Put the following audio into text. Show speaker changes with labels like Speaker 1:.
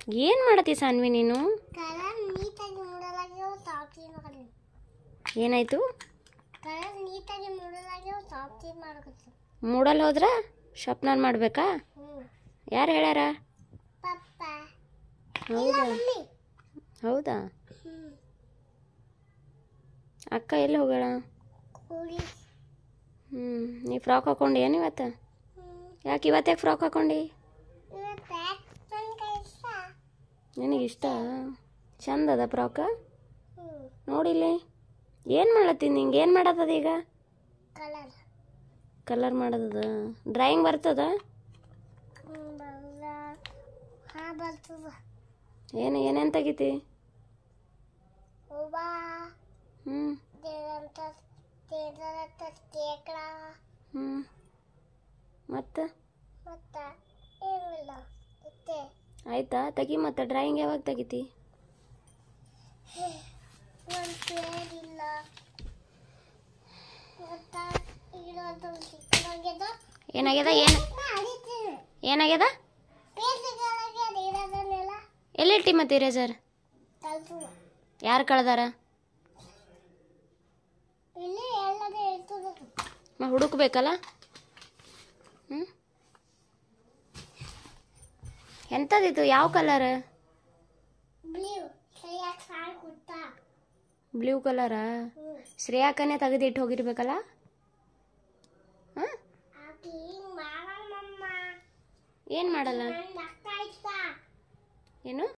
Speaker 1: ಏನು ಮಾಡತ್ತಿ ಸಾನ್ವಿ ನೀನು? ಏನಾಯ್ತು? ಮೂಡಲ್ ಹೋದ್ರ ಶಾಪ್ನರ್ ಮಾಡ್ಬೇಕಾ? ಯಾರು ಹೇಳ್ಯಾರ? ಹೌದಾ ಹೌದಾ ಅಕ್ಕ ಎಲ್ಲಿ ಹೋಗ್ಯಾಳ? ನೀ ಫ್ರಾಕ್ ಹಾಕೊಂಡು ಏನು ಇವತ್ತು? ಯಾಕೆ ಇವತ್ತಾಕೆ ಫ್ರಾಕ್ ಹಾಕೊಂಡು? ನಿನಗಿಷ್ಟ? ಚಂದ ಅದ ಫ್ರಾಕ? ನೋಡಿಲ್ಲಿ ಏನು ಮಾಡತ್ತೀನಿ? ನಿಂಗೆ ಏನು ಮಾಡತ್ತದ ಈಗ? ಕಲರ್ ಮಾಡೋದದ. ಡ್ರಾಯಿಂಗ್ ಬರ್ತದ? ಏನೇನು ತೆಗಿತಿ? ಮತ್ತೆ ಆಯ್ತಾ ತೆಗಿ. ಮತ್ತೆ ಡ್ರಾಯಿಂಗ್ ಯಾವಾಗ ತೆಗಿತಿ? ಏನಾಗ್ಯದ? ಏನಾಗ್ಯದ? ಎಲ್ಲಿಟ್ಟಿ ಮತ್ತೆ ಇರೇಜರ್? ಯಾರು ಕಳ್ದಾರ? ಹುಡುಕ್ಬೇಕಲ್ಲ. ಎಂಥದಿತ್ತು? ಯಾವ ಕಲರ್? ಬ್ಲೂ ಕಲರಾ? ಶ್ರೇಯಾಕನೇ ತೆಗೆದಿಟ್ಟು ಹೋಗಿರ್ಬೇಕಲ್ಲ. ಏನು ಮಾಡಲ್ಲ? ಏನು?